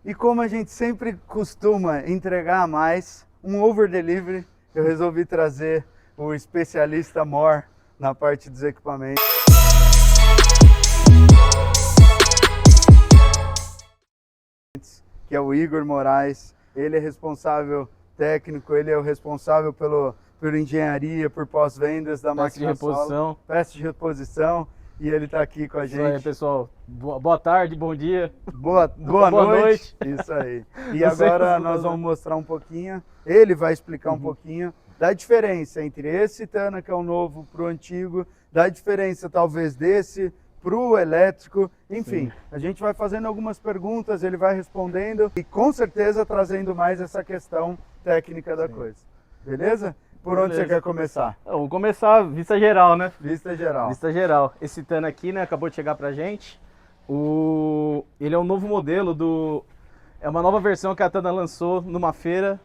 E como a gente sempre costuma entregar mais, um over delivery, eu resolvi trazer o especialista mor na parte dos equipamentos. Que é o Igor Moraes. Ele é responsável técnico, ele é o responsável por engenharia, por pós-vendas da máquina solo, peça de reposição, e ele está aqui com a gente. Isso aí, pessoal. Boa tarde, bom dia. Boa noite. Isso aí. E agora nós vamos mostrar um pouquinho, ele vai explicar um pouquinho da diferença entre esse Tana, que é o novo, para o antigo, da diferença talvez desse para o elétrico, enfim. Sim. A gente vai fazendo algumas perguntas, ele vai respondendo e com certeza trazendo mais essa questão técnica da coisa. Beleza? Por onde você quer começar? Vamos começar vista geral, né? Vista geral. Vista geral. Esse Tana aqui, né, acabou de chegar pra gente. Ele é um novo modelo É uma nova versão que a Tana lançou numa feira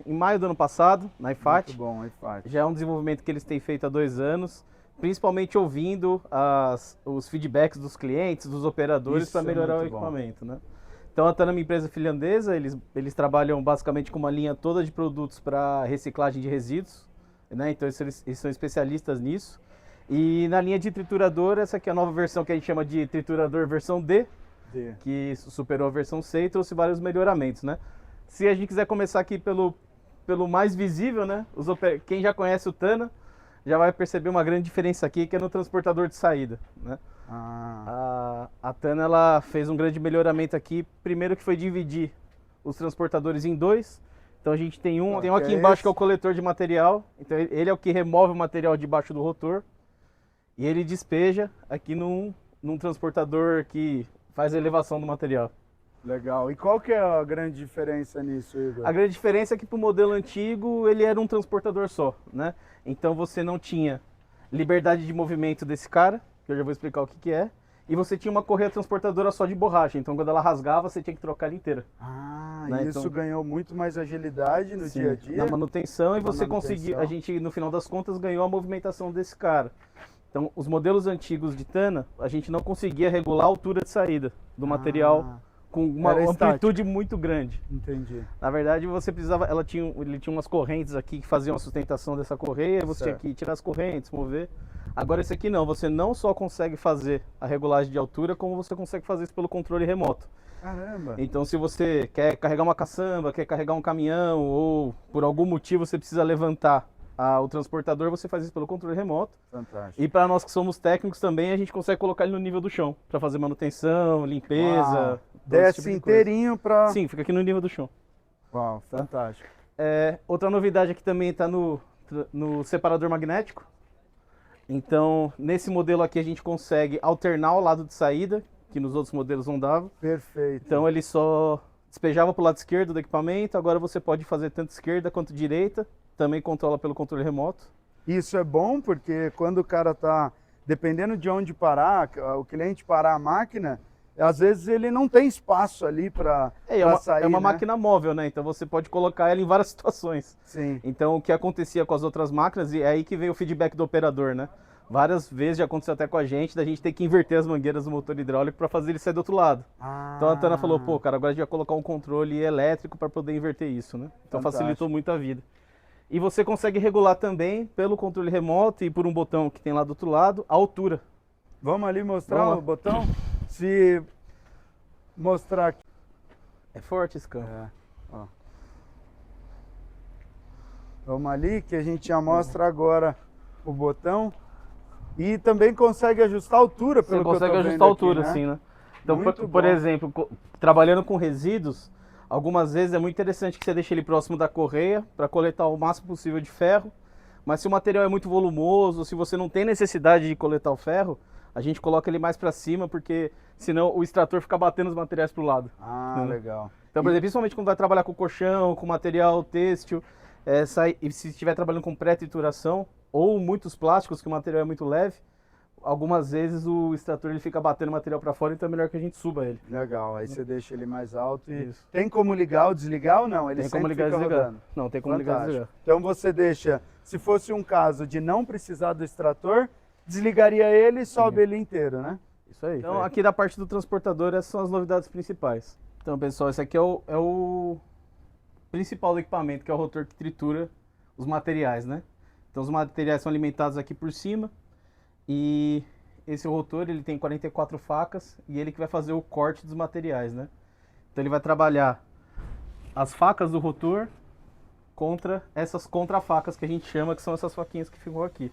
em maio do ano passado, na IFAT. Muito bom, IFAT. Já é um desenvolvimento que eles têm feito há 2 anos, principalmente ouvindo os feedbacks dos clientes, dos operadores para melhorar o equipamento, né? Então a Tana é uma empresa finlandesa, eles trabalham basicamente com uma linha toda de produtos para reciclagem de resíduos, né? Então eles são especialistas nisso. E na linha de triturador, essa aqui é a nova versão que a gente chama de triturador versão D, que superou a versão C e trouxe vários melhoramentos, né? Se a gente quiser começar aqui pelo mais visível, né? Quem já conhece o Tana já vai perceber uma grande diferença aqui, que é no transportador de saída, né? A Tana ela fez um grande melhoramento aqui, primeiro que foi dividir os transportadores em 2. Então a gente tem um aqui embaixo que é o coletor de material, então ele é o que remove o material debaixo do rotor e ele despeja aqui num transportador que faz a elevação do material. Legal. E qual que é a grande diferença nisso, Igor? A grande diferença é que para o modelo antigo ele era um transportador só, né? Então você não tinha liberdade de movimento desse cara, que eu já vou explicar o que é, e você tinha uma correia transportadora só de borracha, então quando ela rasgava você tinha que trocar ela inteira. Né? Isso então, ganhou muito mais agilidade no dia a dia? Na manutenção, e você conseguiu, a gente no final das contas ganhou a movimentação desse cara. Então os modelos antigos de Tana, a gente não conseguia regular a altura de saída do material com uma amplitude muito grande. Entendi. Na verdade, você precisava, ele tinha umas correntes aqui que faziam a sustentação dessa correia, você tinha que tirar as correntes, mover. Agora esse aqui não, você não só consegue fazer a regulagem de altura, como você consegue fazer isso pelo controle remoto. Caramba! Então se você quer carregar uma caçamba, quer carregar um caminhão, ou por algum motivo você precisa levantar o transportador, você faz isso pelo controle remoto. Fantástico. E para nós que somos técnicos também, a gente consegue colocar ele no nível do chão, para fazer manutenção, limpeza. Desce tipo inteirinho para... Sim, fica aqui no nível do chão. Uau, fantástico. Outra novidade aqui também está no separador magnético. Então, nesse modelo aqui a gente consegue alternar o lado de saída, que nos outros modelos não dava. Perfeito. Então ele só despejava para o lado esquerdo do equipamento, agora você pode fazer tanto esquerda quanto direita, também controla pelo controle remoto. Isso é bom porque quando o cara está, dependendo de onde parar, o cliente parar a máquina, às vezes ele não tem espaço ali para sair. É uma máquina móvel, né? Então você pode colocar ela em várias situações. Sim. Então o que acontecia com as outras máquinas, e é aí que vem o feedback do operador, né? Várias vezes já aconteceu até com a gente, da gente ter que inverter as mangueiras do motor hidráulico para fazer ele sair do outro lado. Então a Tana falou, pô, cara, agora a gente vai colocar um controle elétrico para poder inverter isso, né? Então facilitou muito a vida. E você consegue regular também pelo controle remoto e por um botão que tem lá do outro lado, a altura. Vamos ali mostrar o botão? Se mostrar aqui. É forte esse campo. Ó. Vamos ali que a gente já mostra agora o botão. E também consegue ajustar a altura, pelo que eu tô vendo. Você consegue ajustar a altura, aqui, né? sim, né? Então, por exemplo, trabalhando com resíduos, algumas vezes é muito interessante que você deixe ele próximo da correia para coletar o máximo possível de ferro. Mas se o material é muito volumoso, se você não tem necessidade de coletar o ferro, a gente coloca ele mais para cima, porque senão o extrator fica batendo os materiais para o lado. Legal. Então, por exemplo, principalmente quando vai trabalhar com colchão, com material têxtil, e se estiver trabalhando com pré-trituração ou muitos plásticos, que o material é muito leve, algumas vezes o extrator ele fica batendo o material para fora, então é melhor que a gente suba ele. Legal, aí você deixa ele mais alto e... Isso. Tem como ligar ou desligar ou não? Ele tem como ligar e desligar. Não, tem como ligar e desligar. Então você deixa, se fosse um caso de não precisar do extrator, desligaria ele e sobe ele inteiro, né? Isso aí. Então aqui da parte do transportador, essas são as novidades principais. Então, pessoal, esse aqui é o principal do equipamento, que é o rotor que tritura os materiais, né? Então, os materiais são alimentados aqui por cima e esse rotor, ele tem 44 facas e ele que vai fazer o corte dos materiais, né? Então, ele vai trabalhar as facas do rotor contra essas contrafacas que a gente chama, que são essas faquinhas que ficam aqui.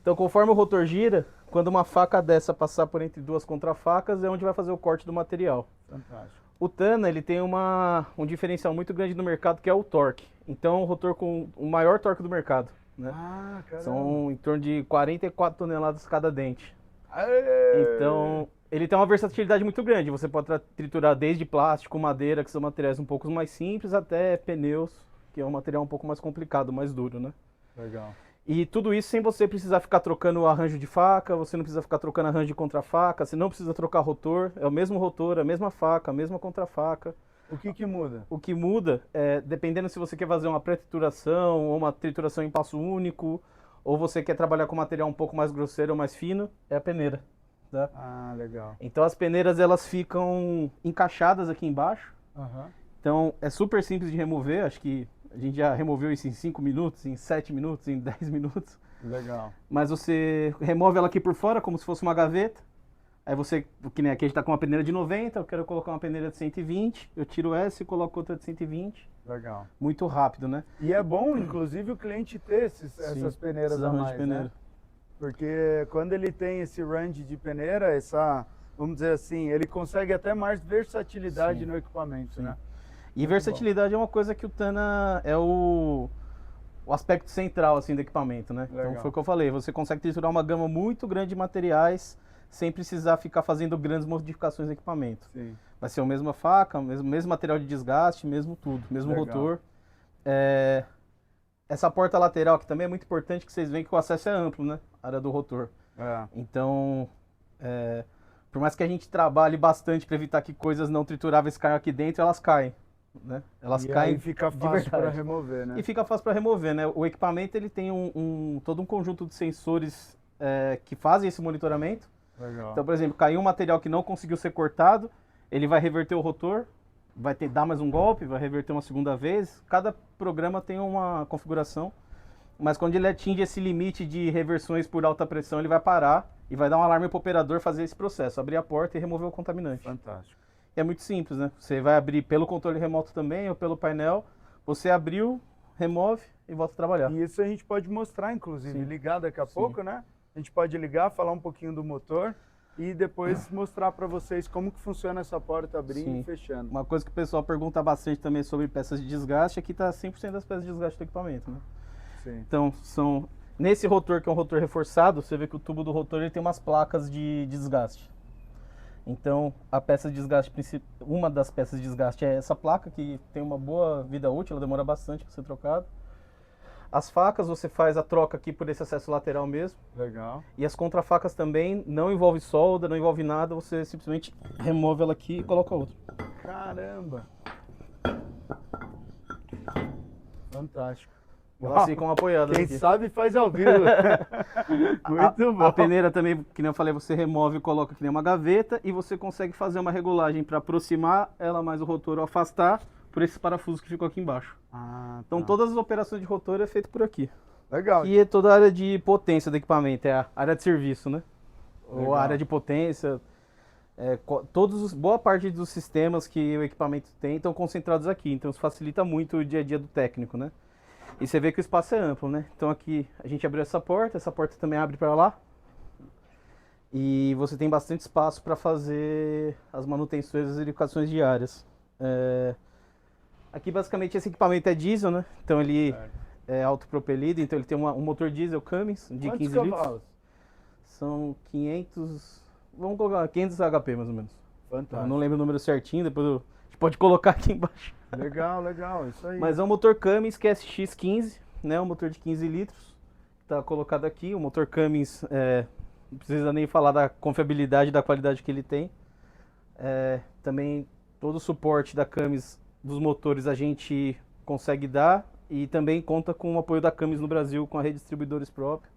Então, conforme o rotor gira, quando uma faca dessa passar por entre duas contrafacas, é onde vai fazer o corte do material. Fantástico. O Tana, ele tem um diferencial muito grande no mercado, que é o torque. Então, é um rotor com o maior torque do mercado, né? Ah, caramba. São em torno de 44 toneladas cada dente. Aê! Então, ele tem uma versatilidade muito grande. Você pode triturar desde plástico, madeira, que são materiais um pouco mais simples, até pneus, que é um material um pouco mais complicado, mais duro, né? Legal. E tudo isso sem você precisar ficar trocando o arranjo de faca, você não precisa ficar trocando arranjo de contrafaca, você não precisa trocar rotor, é o mesmo rotor, a mesma faca, a mesma contrafaca. O que muda? O que muda é, dependendo se você quer fazer uma pré-trituração ou uma trituração em passo único, ou você quer trabalhar com material um pouco mais grosseiro ou mais fino, é a peneira. Tá? Ah, legal. Então as peneiras elas ficam encaixadas aqui embaixo, Uhum. então é super simples de remover, acho que a gente já removeu isso em 5 minutos, em 7 minutos, em 10 minutos. Legal. Mas você remove ela aqui por fora, como se fosse uma gaveta. Aí você, que nem aqui a gente tá com uma peneira de 90, eu quero colocar uma peneira de 120, eu tiro essa e coloco outra de 120. Legal. Muito rápido, né? E é bom, inclusive, o cliente ter essas peneiras a mais, né? Porque quando ele tem esse range de peneira, vamos dizer assim, ele consegue até mais versatilidade no equipamento, né? E muito versatilidade bom. É uma coisa que o Tana é o aspecto central assim, do equipamento, né? Legal. Então foi o que eu falei, você consegue triturar uma gama muito grande de materiais sem precisar ficar fazendo grandes modificações no equipamento. Sim. Vai ser a mesma faca, mesmo material de desgaste, mesmo tudo, mesmo legal. Rotor. Essa porta lateral aqui também é muito importante, que vocês veem que o acesso é amplo, né? A área do rotor. Então, por mais que a gente trabalhe bastante para evitar que coisas não trituráveis caiam aqui dentro, elas caem. Né? Elas caem. E fica fácil para remover, né? E fica fácil para remover, né? O equipamento ele tem todo um conjunto de sensores que fazem esse monitoramento. Legal. Então, por exemplo, caiu um material que não conseguiu ser cortado, ele vai reverter o rotor, vai dar mais um golpe, vai reverter uma segunda vez. Cada programa tem uma configuração, mas quando ele atinge esse limite de reversões por alta pressão, ele vai parar e vai dar um alarme para o operador fazer esse processo, abrir a porta e remover o contaminante. Fantástico. É muito simples, né? Você vai abrir pelo controle remoto também ou pelo painel, você abriu, remove e volta a trabalhar. E isso a gente pode mostrar, inclusive, ligar daqui a pouco, né? A gente pode ligar, falar um pouquinho do motor e depois mostrar para vocês como que funciona essa porta abrindo e fechando. Uma coisa que o pessoal pergunta bastante também sobre peças de desgaste, aqui está 100% das peças de desgaste do equipamento, né? Sim. Então, nesse rotor, que é um rotor reforçado, você vê que o tubo do rotor ele tem umas placas de desgaste. Então, a peça de desgaste, uma das peças de desgaste é essa placa, que tem uma boa vida útil, ela demora bastante para ser trocada. As facas, você faz a troca aqui por esse acesso lateral mesmo. Legal. E as contrafacas também, não envolve solda, não envolve nada, você simplesmente remove ela aqui e coloca outra. Caramba! Fantástico. Elas ficam apoiadas Quem aqui. sabe faz ao vivo. Muito bom. A peneira também, que nem eu falei, você remove e coloca que nem uma gaveta e você consegue fazer uma regulagem para aproximar ela mais o rotor ou afastar por esse parafuso que ficou aqui embaixo. Então todas as operações de rotor é feito por aqui. Legal. E é toda a área de potência do equipamento, é a área de serviço, né? Legal. Ou a área de potência. Boa parte dos sistemas que o equipamento tem estão concentrados aqui, então isso facilita muito o dia a dia do técnico, né? E você vê que o espaço é amplo, né? Então aqui a gente abriu essa porta também abre para lá. E você tem bastante espaço para fazer as manutenções e as verificações diárias. Aqui basicamente esse equipamento é diesel, né? Então ele é autopropelido, então ele tem um motor diesel Cummins de 15 litros. São 500, vamos colocar 500 HP mais ou menos. Fantástico. Eu não lembro o número certinho, depois a gente pode colocar aqui embaixo. Legal, legal, isso aí. Mas é um motor Cummins QSX15, né? Um motor de 15 litros. Está colocado aqui, o motor Cummins, não precisa nem falar da confiabilidade e da qualidade que ele tem. Também todo o suporte da Cummins dos motores a gente consegue dar e também conta com o apoio da Cummins no Brasil, com a rede de distribuidores própria.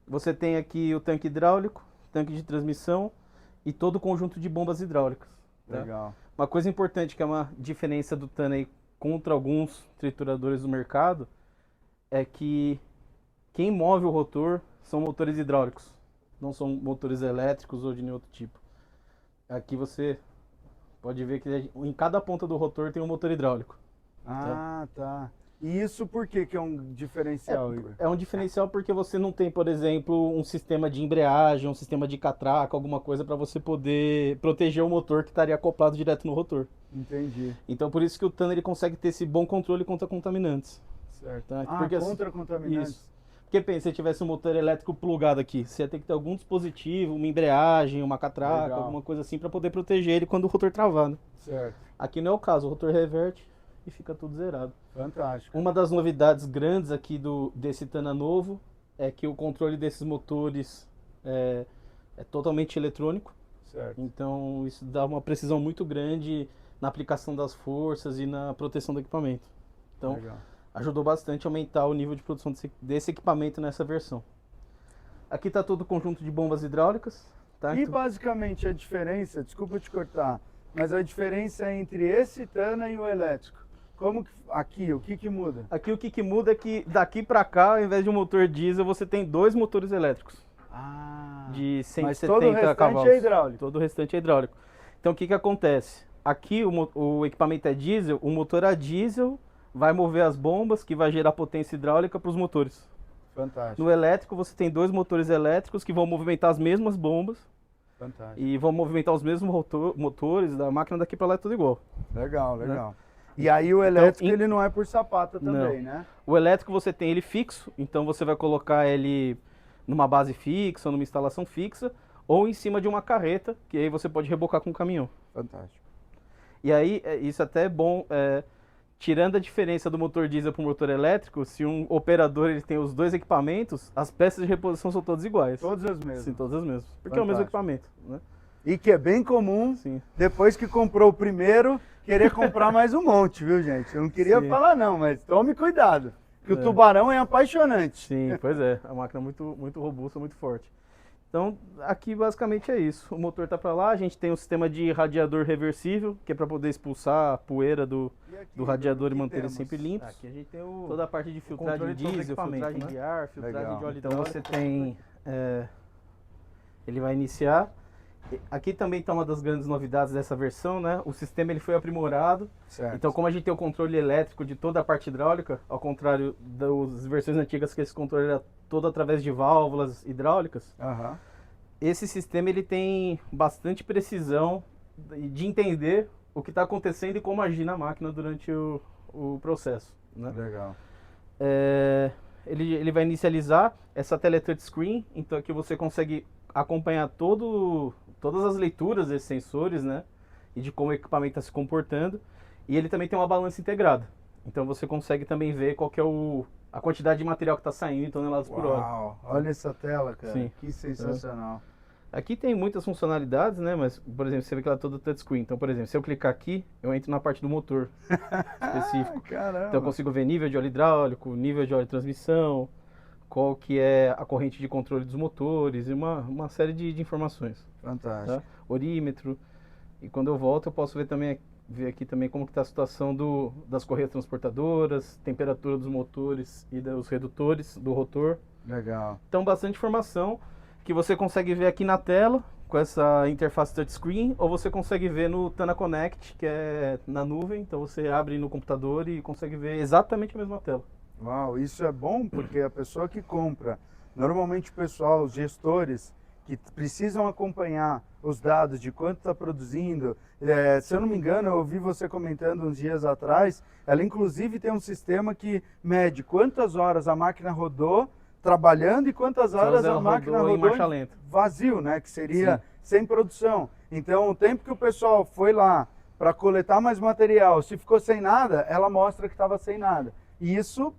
Você tem aqui o tanque hidráulico, tanque de transmissão e todo o conjunto de bombas hidráulicas. Tá? Legal. Uma coisa importante que é uma diferença do Tana aí contra alguns trituradores do mercado é que quem move o rotor são motores hidráulicos, não são motores elétricos ou de nenhum outro tipo. Aqui você pode ver que em cada ponta do rotor tem um motor hidráulico. Ah, tá. E isso por que é um diferencial, Igor? É um diferencial porque você não tem, por exemplo, um sistema de embreagem, um sistema de catraca, alguma coisa para você poder proteger o motor que estaria acoplado direto no rotor. Entendi. Então por isso que o Tana ele consegue ter esse bom controle contra contaminantes. Certo. Tá? Ah, Porque, contra contaminantes. Isso. Porque pensa, se tivesse um motor elétrico plugado aqui, você ia ter que ter algum dispositivo, uma embreagem, uma catraca, Legal. alguma coisa assim para poder proteger ele quando o rotor travar, né? Certo. Aqui não é o caso, o rotor reverte e fica tudo zerado. Fantástico. Uma das novidades grandes aqui desse Tana novo é que o controle desses motores é totalmente eletrônico. Certo. Então isso dá uma precisão muito grande na aplicação das forças e na proteção do equipamento. Então Legal. ajudou bastante a aumentar o nível de produção desse equipamento nessa versão. Aqui está todo o conjunto de bombas hidráulicas. Tá? E Então, basicamente a diferença, desculpa te cortar, mas a diferença entre esse Tana e o elétrico. Como que, aqui, o que muda? aqui o que muda é que daqui para cá, ao invés de um motor diesel, você tem dois motores elétricos. Ah, De mas 170 todo o restante cavalos. é hidráulico. Todo o restante é hidráulico. Então o que acontece? Aqui o equipamento é diesel, o motor a diesel vai mover as bombas que vai gerar potência hidráulica para os motores. Fantástico. No elétrico você tem dois motores elétricos que vão movimentar as mesmas bombas Fantástico. e vão movimentar os mesmos motores da máquina daqui para lá é tudo igual. Legal, legal. E aí o elétrico Então, ele não é por sapata também, né? O elétrico você tem ele fixo, então você vai colocar ele numa base fixa, ou numa instalação fixa, ou em cima de uma carreta, que aí você pode rebocar com o caminhão. Fantástico. E aí, isso até é bom, tirando a diferença do motor diesel para o motor elétrico, se um operador ele tem os dois equipamentos, as peças de reposição são todas iguais. Todas as mesmas. Sim, todas as mesmas. Porque é o mesmo equipamento, né? E que é bem comum, Sim. depois que comprou o primeiro, querer comprar mais um monte, viu, gente? Eu não queria Sim. falar não, mas tome cuidado, que o tubarão é apaixonante. Sim, pois é. A máquina é muito robusta, muito forte. Então, aqui basicamente é isso. O motor tá para lá, a gente tem um sistema de radiador reversível, que é para poder expulsar a poeira do radiador e manter ele sempre limpo. Aqui a gente tem toda a parte de filtragem de diesel, filtragem de ar, filtragem de óleo. Então você tem... ele vai iniciar. Aqui também está uma das grandes novidades dessa versão, né? O sistema ele foi aprimorado. Certo. Então, como a gente tem o controle elétrico de toda a parte hidráulica, ao contrário das versões antigas que esse controle era todo através de válvulas hidráulicas, Aham. esse sistema ele tem bastante precisão de entender o que está acontecendo e como agir na máquina durante o processo, né? Legal. Ele vai inicializar essa tela touchscreen, então aqui você consegue acompanhar todas as leituras desses sensores, né? E de como o equipamento está se comportando. E ele também tem uma balança integrada. Então você consegue também ver qual que é a quantidade de material que está saindo em toneladas por hora. Uau, olha essa tela, cara. Sim. Que sensacional. Aqui tem muitas funcionalidades, né? Mas, por exemplo, você vê que ela é toda touchscreen. Então, por exemplo, se eu clicar aqui, eu entro na parte do motor específico. Caramba. Então eu consigo ver nível de óleo hidráulico, nível de óleo de transmissão, qual que é a corrente de controle dos motores e uma série de informações. Fantástico. Tá? Orímetro. E quando eu volto eu posso ver aqui também como que está a situação das correias transportadoras, temperatura dos motores e dos redutores do rotor. Legal. Então bastante informação que você consegue ver aqui na tela com essa interface touchscreen, ou você consegue ver no Tana Connect, que é na nuvem. Então você abre no computador e consegue ver exatamente a mesma tela. Uau, isso é bom porque a pessoa que compra, normalmente o pessoal, os gestores, que precisam acompanhar os dados de quanto está produzindo. Se eu não me engano, eu ouvi você comentando uns dias atrás, ela inclusive tem um sistema que mede quantas horas a máquina rodou trabalhando e quantas horas a máquina rodou em marcha lenta. Vazio, né? Que seria sem produção. Então, o tempo que o pessoal foi lá para coletar mais material, se ficou sem nada, ela mostra que estava sem nada. E isso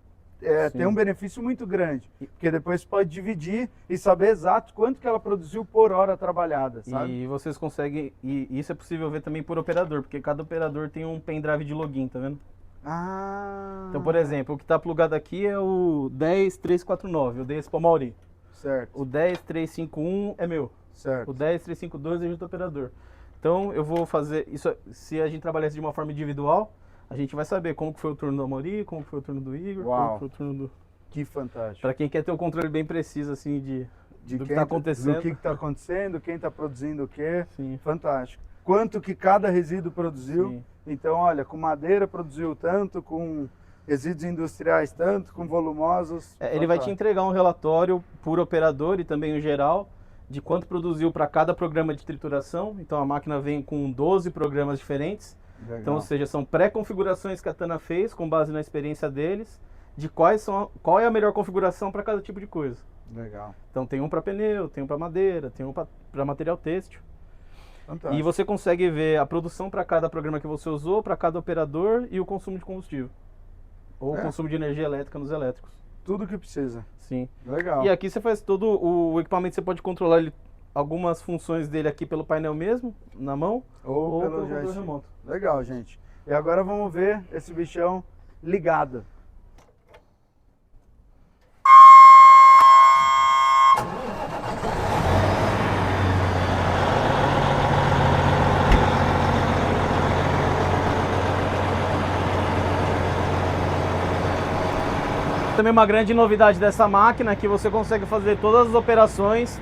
tem um benefício muito grande, porque depois você pode dividir e saber exato quanto que ela produziu por hora trabalhada, sabe? E vocês conseguem, e isso é possível ver também por operador, porque cada operador tem um pendrive de login, tá vendo? Ah. Então, por exemplo, o que está plugado aqui é o 10349, eu dei esse para o Mauri. Certo. O 10351 é meu. Certo. O 10352 é do operador. Então eu vou fazer isso. Se a gente trabalhasse de uma forma individual, a gente vai saber como que foi o turno do Amaury, como que foi o turno do Igor, como que foi o turno do... Que fantástico. Para quem quer ter o controle bem preciso assim do que está acontecendo. Do que está acontecendo, quem está produzindo o quê. Sim. Fantástico. Quanto que cada resíduo produziu. Sim. Então, olha, com madeira produziu tanto, com resíduos industriais tanto, com volumosos. Ele vai te entregar um relatório por operador e também o geral de quanto produziu para cada programa de trituração. Então a máquina vem com 12 programas diferentes. Legal. Então, ou seja, são pré-configurações que a Tana fez com base na experiência deles, de qual é a melhor configuração para cada tipo de coisa. Legal. Então tem um para pneu, tem um para madeira, tem um para material têxtil. Fantástico. E você consegue ver a produção para cada programa que você usou, para cada operador e o consumo de combustível. Ou o consumo de energia elétrica nos elétricos. Tudo que precisa. Sim. Legal. E aqui você faz todo o equipamento, você pode controlar ele, algumas funções dele aqui pelo painel mesmo, na mão, ou pelo controle remoto. Legal, gente. E agora vamos ver esse bichão ligado. Também uma grande novidade dessa máquina é que você consegue fazer todas as operações,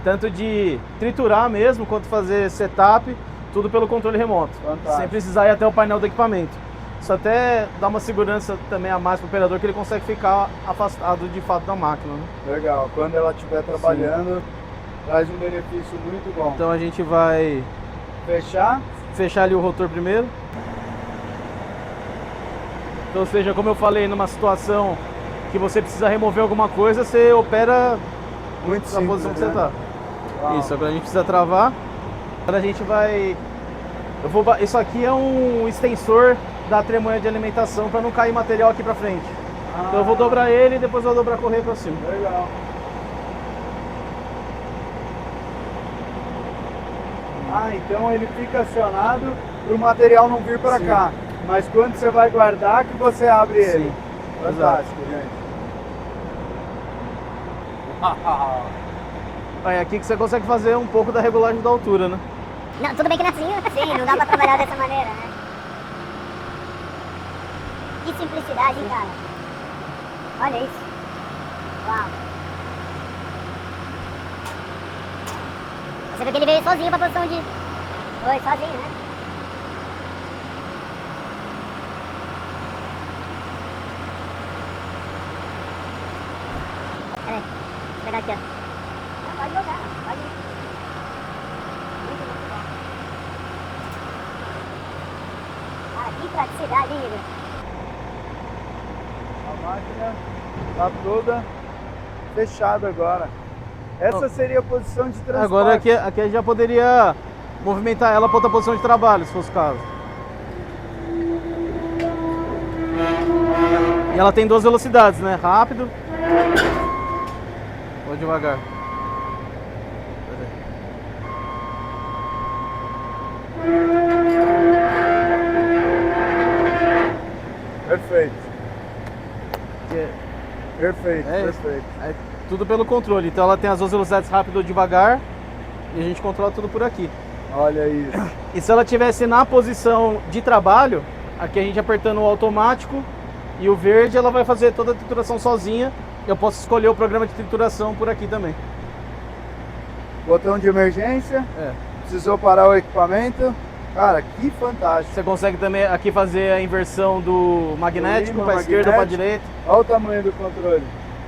tanto de triturar mesmo, quanto fazer setup, tudo pelo controle remoto. Fantástico. Sem precisar ir até o painel do equipamento. Isso até dá uma segurança também a mais para o operador, que ele consegue ficar afastado de fato da máquina. Né? Legal, quando ela estiver trabalhando, traz um benefício muito bom. Então a gente vai fechar ali o rotor primeiro. Então, ou seja, como eu falei, numa situação que você precisa remover alguma coisa, você opera muito na posição que você está. Uau. Isso, agora a gente precisa travar. Agora a gente vai... Isso aqui é um extensor da tremoinha de alimentação para não cair material aqui para frente. Então eu vou dobrar ele e depois vou dobrar a correia para cima. Legal. Então ele fica acionado para o material não vir para cá. Mas quando você vai guardar, que você abre ele. Sim. Fantástico, gente. É aqui que você consegue fazer um pouco da regulagem da altura, né? Não, tudo bem que assim, sim, não dá pra trabalhar dessa maneira, né? Que simplicidade, hein, cara? Olha isso. Uau. Você vê que ele veio sozinho pra posição de... Foi, sozinho, né? Peraí, vou pegar aqui, ó. Não, pode jogar, pode ir. Muito bom. Cara, que praticidade, hein, Igor? A máquina está toda fechada agora. Essa seria a posição de transporte. Agora aqui a gente já poderia movimentar ela para outra posição de trabalho, se fosse o caso. E ela tem 2 velocidades, né? Rápido ou devagar. Perfeito. Perfeito, perfeito. É tudo pelo controle. Então ela tem as 2 velocidades, rápido ou devagar, e a gente controla tudo por aqui. Olha isso. E se ela estivesse na posição de trabalho, aqui a gente apertando o automático e o verde, ela vai fazer toda a trituração sozinha. Eu posso escolher o programa de trituração por aqui também. Botão de emergência. Precisou parar o equipamento. Cara, que fantástico. Você consegue também aqui fazer a inversão do magnético para a esquerda ou para a direita. Olha o tamanho do controle.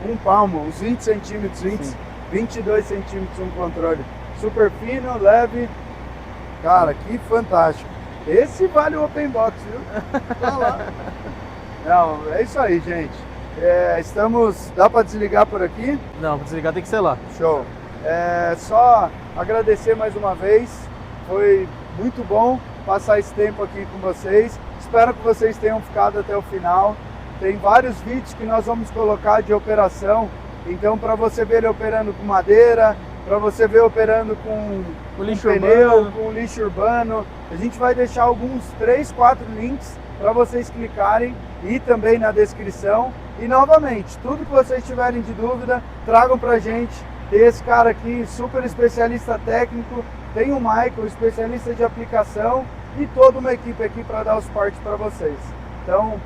Um palmo, uns 20 centímetros, 22 centímetros um controle. Super fino, leve. Cara, que fantástico. Esse vale o Open Box, viu? Tá lá. Não, é isso aí, gente. Dá para desligar por aqui? Não, para desligar tem que ser lá. Show. Só agradecer mais uma vez. Foi muito bom passar esse tempo aqui com vocês. Espero que vocês tenham ficado até o final. Tem vários vídeos que nós vamos colocar de operação. Então, para você ver ele operando com madeira, para você ver operando com pneu, com lixo urbano. A gente vai deixar alguns 3, 4 links para vocês clicarem e também na descrição. E novamente, tudo que vocês tiverem de dúvida, tragam para a gente Tem esse cara aqui, super especialista técnico, tem o Michael, especialista de aplicação e toda uma equipe aqui para dar o suporte para vocês. Então,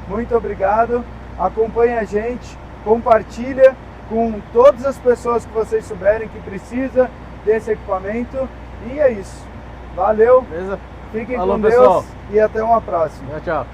muito obrigado, acompanha a gente, compartilha com todas as pessoas que vocês souberem que precisa desse equipamento e é isso. Valeu, Beleza? fiquem Falou, com Deus pessoal. e até uma próxima. Tchau, tchau.